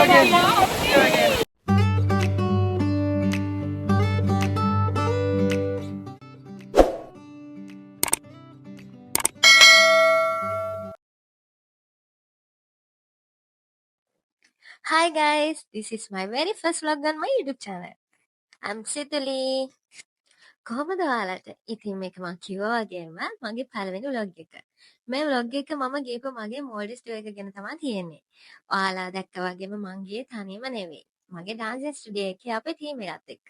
again. See you again. Hi guys, this is my very first vlog on my YouTube channel. I'm Situli. කොහොමද ඔයාලට? ඉතින් මේක මම කිව්වා වගේම මගේ පළවෙනි vlog එක. මේ vlog එක මම ගිහපු මගේ මොල්ඩිස් ටුවර් එක ගැන තමයි තියෙන්නේ. ඔයාලා දැක්කා වගේම මං ගියේ තනියම නෙවෙයි. මගේ ඩාන්සින් ස්ටුඩියෝ එකේ අපේ ටීම් එකත් එක්ක.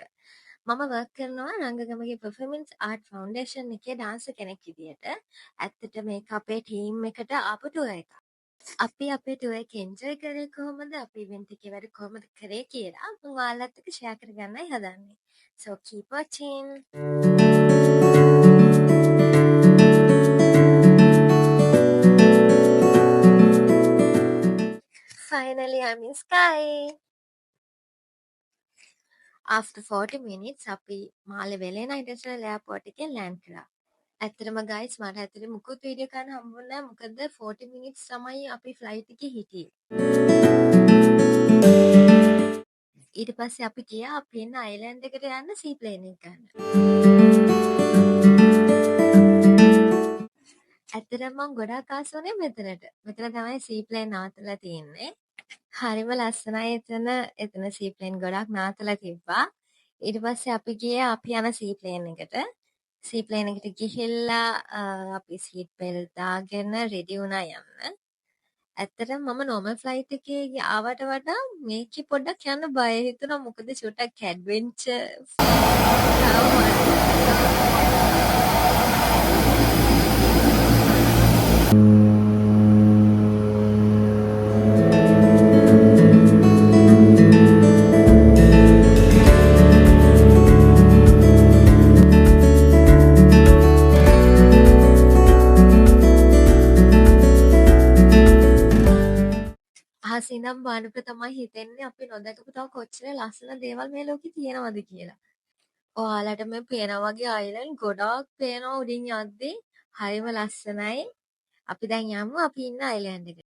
මම වර්ක් කරනවා රංගගමගේ පර්ෆෝමන්ස් ආර්ට් ෆවුන්ඩේෂන් එකේ ඩාන්සර් කෙනෙක් විදියට. ඇත්තට මේක අපේ ටීම් එකට ආපු ටුවර් එකක්. අපි අපේ ටුවර් එක එන්ජොයි කරේ කොහොමද? අපි ඉවෙන්ට් එකේ වැඩ කොහොමද කරේ කියලා මම ඔයාලත් එක්ක ෂෙයා කරගන්නයි හදන්නේ. So keep watching. Finally, I'm in Sky. After 40 minutes, අපි මාලේ වෙලේන ඉන්ටර්නැෂනල් එයාපෝට් එකේ ලෑන්ඩ් කරා. ඇත්තටම guys මට ඇත්තටම මුකුත් වීඩියෝ කරන්න හම්බුනේ නැහැ. මොකද 40 minutes තමයි අපි ෆ්ලයිට් එකේ හිටියේ. ඊට පස්සේ අපි ගියා අපි ඉන්න අයිලන්ඩ් එකට යන්න සී ප්ලේන් එක ගන්න. ඇත්තටම මම ගොඩාක් ආස වුණේ මෙතනට. මෙතන තමයි සී ප්ලේන් නවත්තලා තියෙන්නේ. හරිම ලස්සනයි එතන සී ප්ලේන් ගොඩක් නවත්තලා තිබ්බා. ඊට පස්සේ අපි ගියේ අපි යන සී ප්ලේන් එකට. සී ප්ලේන් එකට ගිහිල්ලා අපි සීට් බෙල්ට් දාගෙන රෙඩි වුණා යන්න. ඇත්තටම මම නෝමල් ෆ්ලයිට් එකේ ආවට වඩා මේකේ පොඩ්ඩක් යන්න බය හිතුණා. මොකද චුට්ටක් ඇඩ්වෙන්චර් අහසින්නම් බලනකොට තමයි හිතෙන්නේ අපි නොදැකපු තව කොච්චර ලස්සන දේවල් මේ ලෝකේ තියෙනවද කියලා. ඔයාලට මේ පේනා වගේ අයිලන්ඩ් ගොඩාක් පේනවා උඩින් යද්දී. හරිම ලස්සනයි. අපි දැන් යමු අපි ඉන්න අයිලන්ඩ් එකට.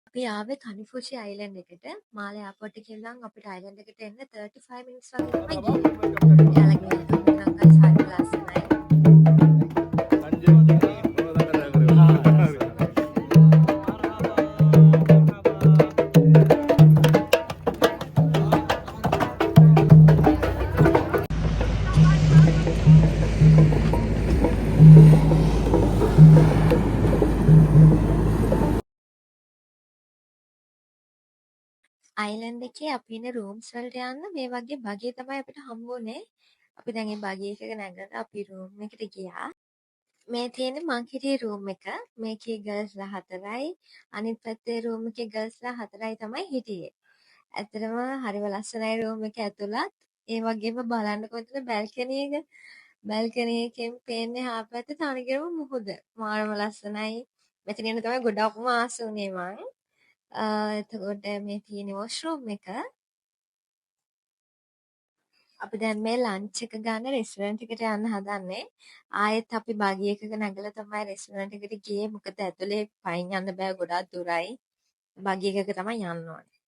අපි ආවේ කනිෆුෂි අයිලන්ඩ් එකට. මාලේ එයාපෝට් එකේ ඉඳන් අපිට අයිලන්ඩ් එකට එන්න 35 minutes වගේ තමයි ගියේ. එයාලගේ වෙලකම් guys හරිම ලස්සනයි. අයිලන්ඩ් එකේ අපි ඉන්න රූම්ස් වලට යන්න මේ වගේ බගිය තමයි අපිට හම්බුනේ. අපි දැන් මේ බගිය එකක නැගලා අපි රූම් එකට ගියා. මේ තියෙන්නේ මං හිටියේ රූම් එක. මේකේ ගර්ල්ස්ලා 4යි. අනිත් පැත්තේ රූම් එකේ ගර්ල්ස්ලා 4යි තමයි හිටියේ. ඇත්තටම හරිම ලස්සනයි රූම් එක ඇතුළත්. ඒ වගේම බලන්නකො එතන බැල්කනි එක. බැල්කනි එකෙන් පේන්නේ හාපැත්තේ තනිකරම මුහුද. මාරම ලස්සනයි. මෙතන ඉන්න තමයි ගොඩක්ම ආස වුණේ මං. එතකොට මේ තියෙන වොෂ්රූම් එක. අපි දැන් මේ ලන්ච් එක ගන්න රෙස්ටුරන්ට් එකට යන්න හදන්නේ. ආයෙත් අපි බගි එකක නැගලා තමයි රෙස්ටුරන්ට් එකට ගියේ. මොකද ඇතුලේ පයින් යන්න බෑ ගොඩක් දුරයි. බගි එකක තමයි යන්න ඕනේ.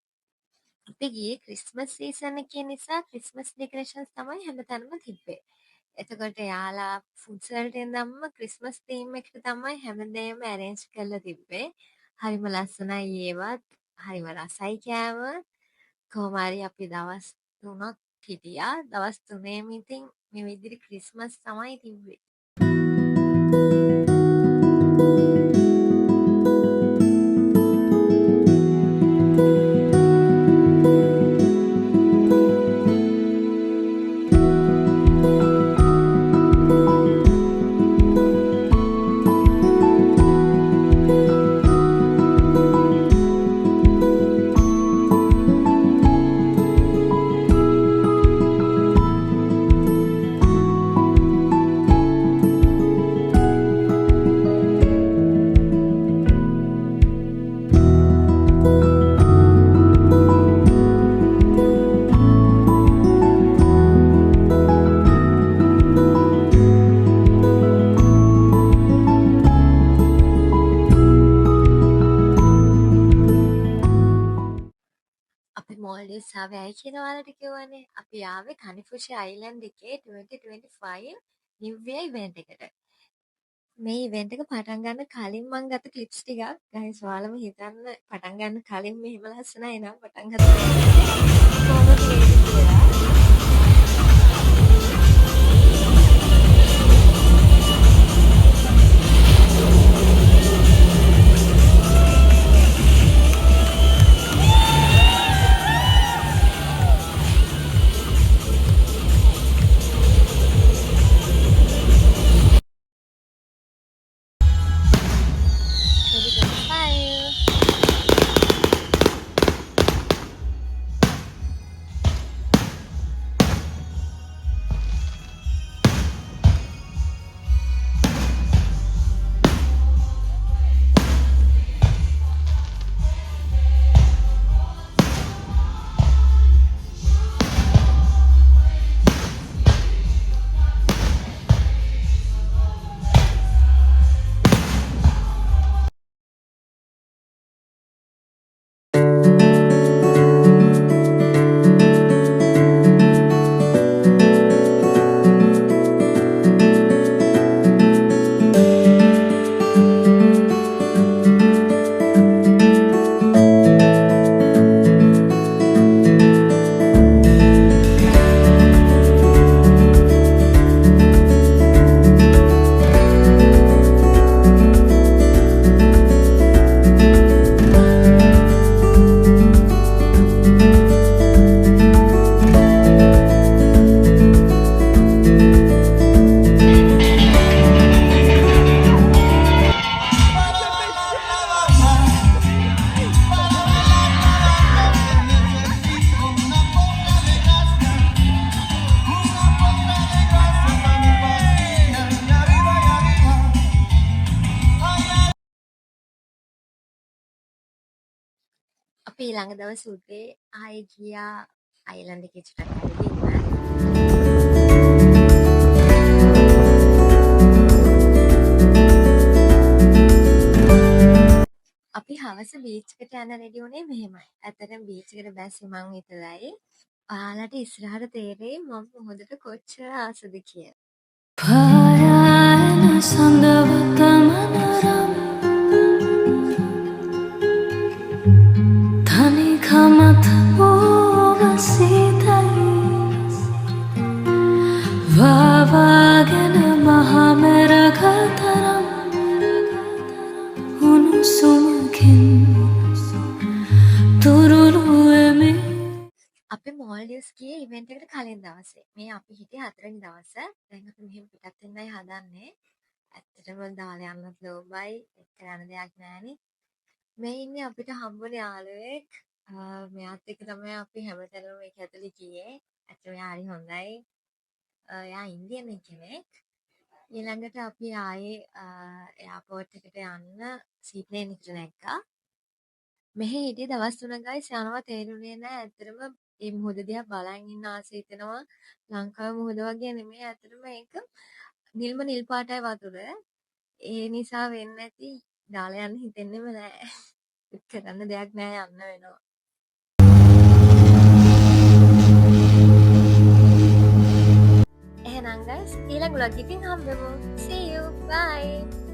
අපි ගියේ ක්‍රිස්මස් සීසන් එකේ නිසා ක්‍රිස්මස් ඩෙකරේෂන්ස් තමයි හැමතැනම තිබ්බේ. එතකොට යාලා ෆුඩ්ස් වලට ඉඳන්ම ක්‍රිස්මස් තීම් එකට තමයි හැමදේම ඇරේන්ජ් කරලා තිබ්බේ. හරිම ලස්සනයි ඒවත්. හරිම රසයි කෑම. කොහොම හරි අපි දවස් 3ක් හිටියා. දවස් 3ෙම ඉතින් මේ විදිහට ක්‍රිස්මස් තමයි තිබ්බේ. ලස්සාවේ ඇයි කියලා ඔයාලට කිව්වනේ. අපි ආවේ කනිෆුෂි අයිලන්ඩ් එකේ 2025 New Year event එකට. මේ ඉවෙන්ට් එක පටන් ගන්න කලින් මං ගත්ත ක්ලිප්ස් ටිකක් ගයිස් ඔයාලම හිතන්න පටන් ගන්න කලින් මෙහෙම ලස්සනයි නම් පටන් ගත්ත කොහොමද වේද කියලා. Ready to fire. අපි ඊළඟ දවස් උදේ ආයෙ ගියා අයිලන්ඩ් එකේ චුට්ටක් ඇවිදින්න. අපි හවස බීච් එකට යන්න රෙඩි වුණේ මෙහෙමයි. ඇත්තටම බීච් එකට බැස්සේ මං විතරයි. ඔයාලට ඉස්සරහට තේරෙයි මම මොහොතට කොච්චර ආසද කියලා. පායායන සඳවත මනරම් තනිකමත ඕව සීතයි වාවාගෙන මහමෙරකතරම් උණුසුමකින් තුරුළුවෙමි. අපි මෝල්ඩිව්ස් ගියේ ඉවෙන්ට් එකට කලින් දවසේ. මේ අපි හිටියේ 4 වෙනි දවස. දැන් අපි මෙහෙම පිටත් වෙන්නයි හදන්නේ. ඇත්තටම දාලා යන්නත් ලෝබයි. එක්ක යන දෙයක් නෑනේ. මේ ඉන්නේ අපිට හම්බුනේ යාළුවෙක්. මෙයාත් එක්ක තමයි අපි හැමතැනම මේක ඇතුලේ ගියේ. ඇත්තටම එයා හරි හොඳයි. එයා ඉන්දියන් කෙනෙක්. ඊළඟට අපි ආයේ එයාපෝට් එකට යන්න සීප්ලේන් එකට නැග්ගා. මෙහෙ හිටියේ දවස් 3 ගයිස් යනවා තේරුනේ නෑ. ඇත්තටම මේ මුහුද දිහා බලන් ඉන්න ආස හිතෙනවා. ලංකාවේ මුහුද වගේ නෙමෙයි. ඇත්තටම ඒක නිල් පාටයි වතුර. ඒ නිසා වෙන්නේ නැති දාලා යන්න හිතෙන්නෙම නෑ. කරන්න දෙයක් නෑ යන්න වෙනවා. එහෙනම් guys ඊළඟ vlog එකකින් හම්බෙමු. See you. Bye.